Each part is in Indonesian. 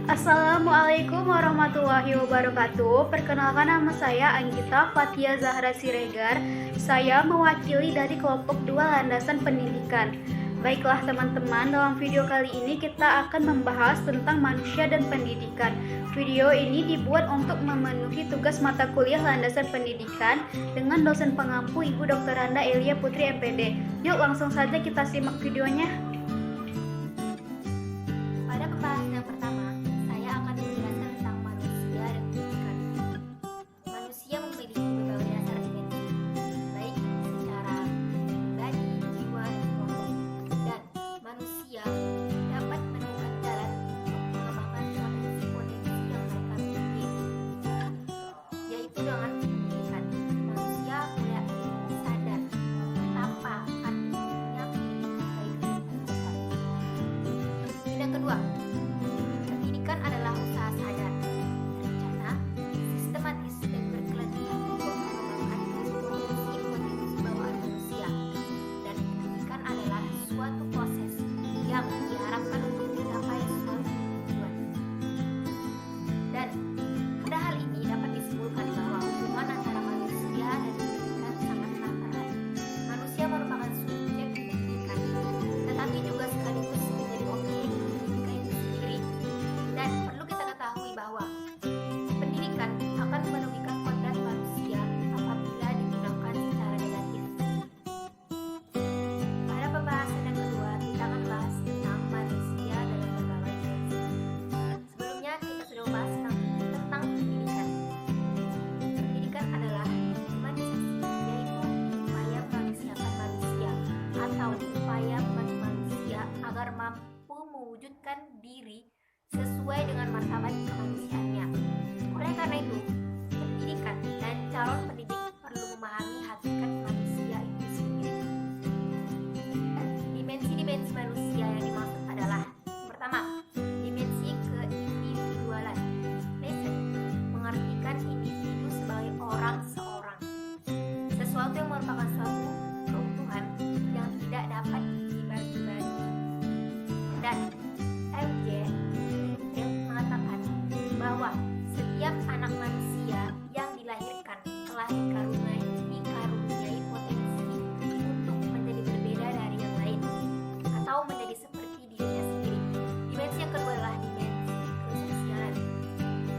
Assalamualaikum warahmatullahi wabarakatuh. Perkenalkan, nama saya Anggita Fathia Zahra Siregar. Saya mewakili dari kelompok 2 Landasan Pendidikan. Baiklah teman-teman, dalam video kali ini kita akan membahas tentang manusia dan pendidikan. Video ini dibuat untuk memenuhi tugas mata kuliah Landasan Pendidikan dengan dosen pengampu Ibu Dr. Randa Elia Putri MPD. Yuk langsung saja kita simak videonya. Pada pembahasan yang pertama, saya akan menjelaskan tentang manusia dan pendidikan. Manusia memiliki berbagai dasar dimensi, baik secara pribadi, jiwa, dan kelompok. Dan manusia dapat menemukan jalan untuk mengembangkan potensi-potensi yang mereka miliki, yaitu dengan pendidikan. Manusia mulai sadar betapa artinya pendidikan bagi kehidupan. Yang kedua, pendidikan adalah usaha sadar, terencana, sistematis, dan berkelanjutan untuk mengembangkan potensi-potensi bawaan manusia. Dan pendidikan adalah suatu proses yang diharapkan untuk mencapai suatu tujuan. Dan pada hal ini dapat disimpulkan bahwa hubungan antara manusia dan pendidikan sangatlah erat. Manusia merupakan subjek pendidikan, tetapi juga sekaligus menjadi objek pendidikan itu sendiri. Dan perlu kita ketahui bahwa pendidikan akan merugikan kodrat manusia apabila digunakan secara negatif. Pada pembahasan yang kedua, kita akan bahas tentang manusia dalam berbagai dimensi. Sebelumnya kita sudah membahas tentang pendidikan. Pendidikan adalah humanisasi, yaitu upaya memanusiakan manusia atau upaya membantu manusia agar mampu mewujudkan diri sesuai dengan martabat kemanusiaannya. Oleh karena itu, pendidikan dan calon pendidik perlu memahami hakikat manusia itu sendiri. Dimensi-dimensi manusia yang dimaksud adalah: pertama, dimensi keindividualan. Nation mengartikan individu sebagai orang seorang, sesuatu yang merupakan suatu keutuhan yang tidak dapat dibagi-bagi. Dan MJ mengatakan bahwa setiap anak manusia yang dilahirkan telah dikaruniai potensi untuk menjadi berbeda dari yang lain atau menjadi seperti dirinya sendiri. Dimensi yang kedua adalah dimensi kesosialan,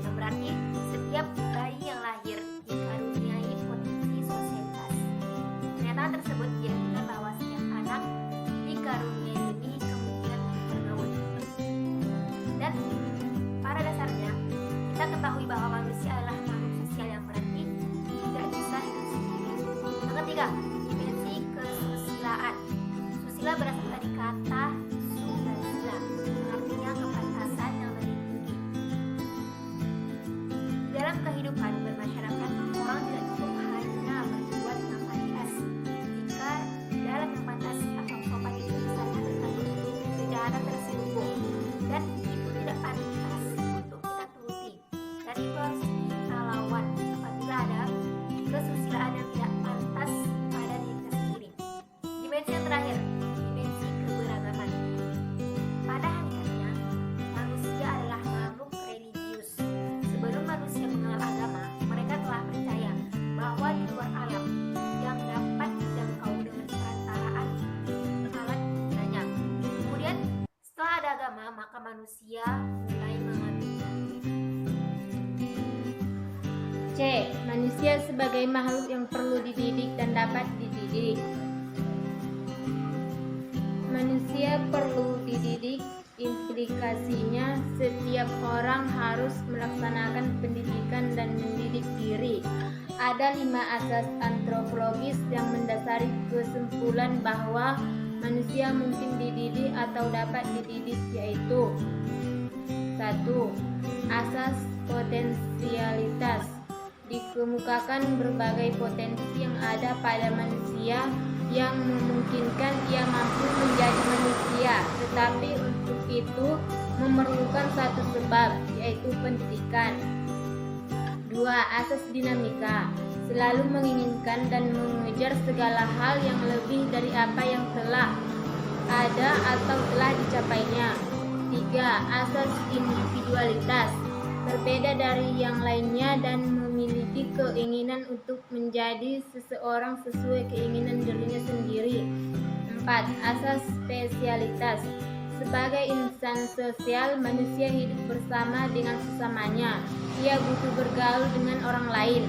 yang berarti setiap bayi yang lahir dikaruniai potensi sosialitas. Pernyataan tersebut diartikan bahwa setiap anak dikaruniai benih kemungkinan bergaul. Dan pada dasarnya kita ketahui bahwa manusia adalah makhluk sosial yang berarti tidak bisa hidup sendiri. Yang ketiga, dimensi kesusilaan. Susila berasal dari kata su dan sila, artinya kepantasan yang lebih tinggi. Di dalam kehidupan bermasyarakat, orang tidak cukup hanya berbuat yang pantas. Jika dalam yang pantas atau sopan itu misalnya terkandung kejahatan terselubung, dan itu tidak pantas untuk kita turuti, dan itu harus kita lawan apabila ada kesusilaan yang tidak pantas pada diri kita sendiri. Dimensi yang terakhir, dimensi keberagaman. Pada hakikatnya, manusia adalah makhluk religius. Sebelum manusia mengenal agama, mereka telah percaya bahwa di luar alam yang dapat dijangkau dengan perantaraan alat gunanya. Kemudian setelah ada agama, maka manusia mulai mengambil. C. Manusia sebagai makhluk yang perlu dididik dan dapat dididik. Manusia perlu dididik, implikasinya setiap orang harus melaksanakan pendidikan dan mendidik diri. Ada 5 asas antropologis yang mendasari kesimpulan bahwa manusia mungkin dididik atau dapat dididik, yaitu: 1. Asas potensialitas. Dikemukakan berbagai potensi yang ada pada manusia yang memungkinkan ia mampu menjadi manusia, tetapi untuk itu memerlukan satu sebab, yaitu pendidikan. 2. Asas dinamika. Selalu menginginkan dan mengejar segala hal yang lebih dari apa yang telah ada atau telah dicapainya. Ketiga, asas individualitas, berbeda dari yang lainnya dan memiliki keinginan untuk menjadi seseorang sesuai keinginan dirinya sendiri. 4. Asas spesialitas, sebagai insan sosial, manusia hidup bersama dengan sesamanya. Ia butuh bergaul dengan orang lain.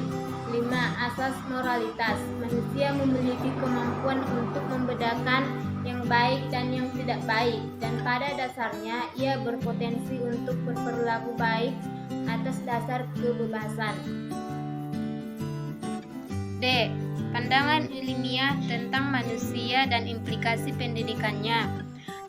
5. Asas moralitas, manusia memiliki kemampuan untuk membedakan yang baik dan yang tidak baik, dan pada dasarnya ia berpotensi untuk berperilaku baik atas dasar kebebasan. D. Pandangan ilmiah tentang manusia dan implikasi pendidikannya.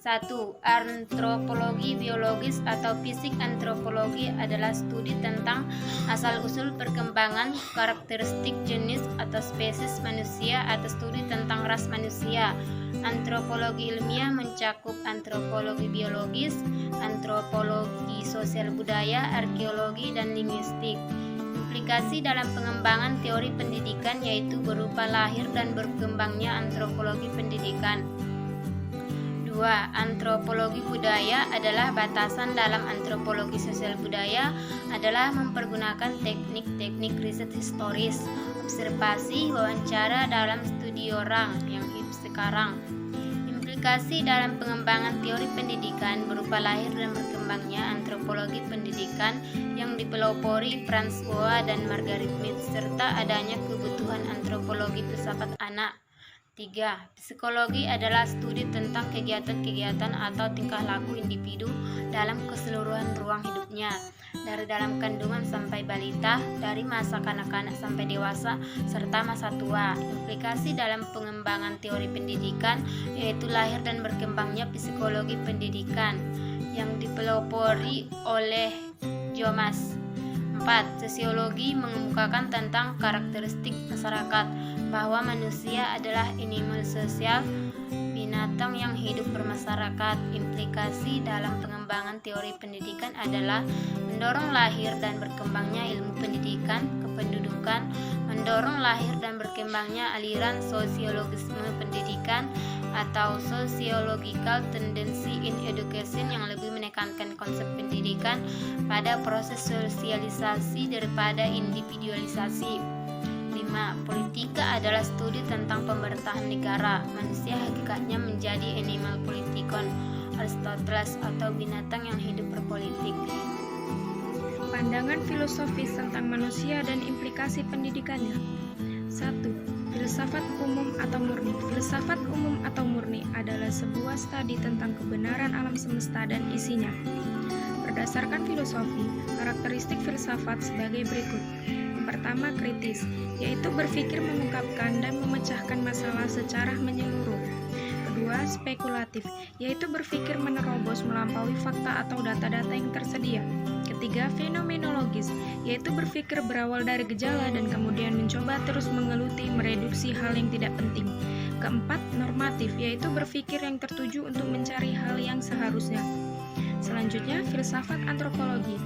1. Antropologi biologis atau fisik antropologi adalah studi tentang asal-usul perkembangan, karakteristik jenis atau spesies manusia atau studi tentang ras manusia. Antropologi ilmiah mencakup antropologi biologis, antropologi sosial budaya, arkeologi, dan linguistik. Implikasi dalam pengembangan teori pendidikan yaitu berupa lahir dan berkembangnya antropologi pendidikan. 2. Antropologi budaya adalah batasan dalam antropologi sosial budaya adalah mempergunakan teknik-teknik riset historis, observasi, wawancara dalam studi orang yang hidup sekarang. Implikasi dalam pengembangan teori pendidikan berupa lahir dan berkembangnya antropologi pendidikan yang dipelopori Franz Boas dan Margaret Mead serta adanya kebutuhan antropologi filsafat anak. 3. Psikologi adalah studi tentang kegiatan-kegiatan atau tingkah laku individu dalam keseluruhan ruang hidupnya, dari dalam kandungan sampai balita, dari masa kanak-kanak sampai dewasa, serta masa tua. Implikasi dalam pengembangan teori pendidikan yaitu lahir dan berkembangnya psikologi pendidikan yang dipelopori oleh Jomas. 4. Sosiologi mengemukakan tentang karakteristik masyarakat, bahwa manusia adalah animal sosial, binatang yang hidup bermasyarakat. Implikasi dalam pengembangan teori pendidikan adalah mendorong lahir dan berkembangnya ilmu pendidikan kependudukan, mendorong lahir dan berkembangnya aliran sosiologisme pendidikan atau sociological tendency in education yang lebih menekankan konsep pendidikan pada proses sosialisasi daripada individualisasi. 5. Politika adalah studi tentang pemerintahan negara. Manusia hakikatnya menjadi animal politikon, Aristoteles, atau binatang yang hidup berpolitik. Pandangan filosofis tentang manusia dan implikasi pendidikannya. 1. Filsafat umum atau murni. Filsafat umum atau murni adalah sebuah studi tentang kebenaran alam semesta dan isinya. Berdasarkan filosofi, karakteristik filsafat sebagai berikut. Pertama, kritis, yaitu berpikir mengungkapkan dan memecahkan masalah secara menyeluruh. Kedua, spekulatif, yaitu berpikir menerobos melampaui fakta atau data-data yang tersedia. Ketiga, fenomenologis, yaitu berpikir berawal dari gejala dan kemudian mencoba terus mengeluti, mereduksi hal yang tidak penting. Keempat, normatif, yaitu berpikir yang tertuju untuk mencari hal yang seharusnya. Selanjutnya, filsafat antropologi.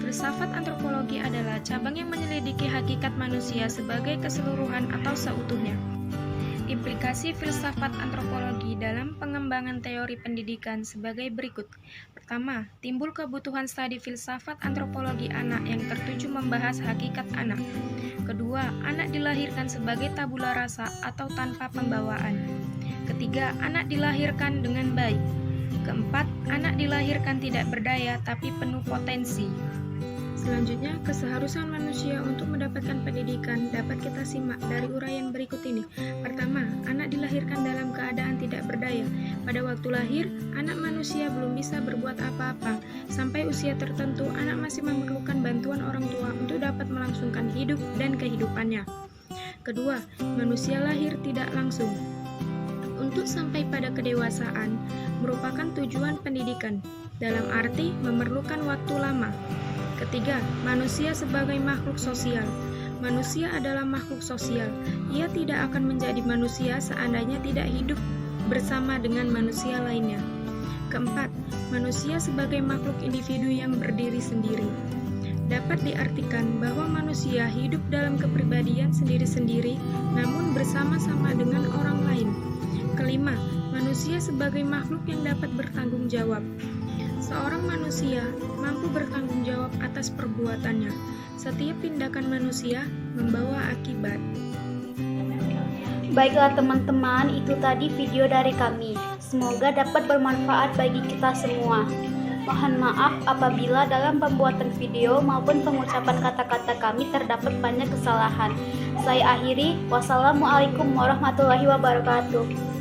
Filsafat antropologi adalah cabang yang menyelidiki hakikat manusia sebagai keseluruhan atau seutuhnya. Implikasi filsafat antropologi dalam pengembangan teori pendidikan sebagai berikut. Pertama, timbul kebutuhan studi filsafat antropologi anak yang tertuju membahas hakikat anak. Kedua, anak dilahirkan sebagai tabula rasa atau tanpa pembawaan. Ketiga, anak dilahirkan dengan baik. Keempat, anak dilahirkan tidak berdaya tapi penuh potensi. Selanjutnya, keseharusan manusia untuk mendapatkan pendidikan dapat kita simak dari uraian berikut ini. Pertama, anak dilahirkan dalam keadaan tidak berdaya. Pada waktu lahir, anak manusia belum bisa berbuat apa-apa. Sampai usia tertentu, anak masih memerlukan bantuan orang tua untuk dapat melangsungkan hidup dan kehidupannya. Kedua, manusia lahir tidak langsung. Untuk sampai pada kedewasaan merupakan tujuan pendidikan, dalam arti memerlukan waktu lama. Ketiga, manusia sebagai makhluk sosial. Manusia adalah makhluk sosial. Ia tidak akan menjadi manusia seandainya tidak hidup bersama dengan manusia lainnya. Keempat, manusia sebagai makhluk individu yang berdiri sendiri. Dapat diartikan bahwa manusia hidup dalam kepribadian sendiri-sendiri, namun bersama-sama dengan orang lain. Kelima, manusia sebagai makhluk yang dapat bertanggung jawab. Seorang manusia mampu bertanggung jawab atas perbuatannya. Setiap tindakan manusia membawa akibat. Baiklah teman-teman, itu tadi video dari kami. Semoga dapat bermanfaat bagi kita semua. Mohon maaf apabila dalam pembuatan video maupun pengucapan kata-kata kami terdapat banyak kesalahan. Saya akhiri, wassalamualaikum warahmatullahi wabarakatuh.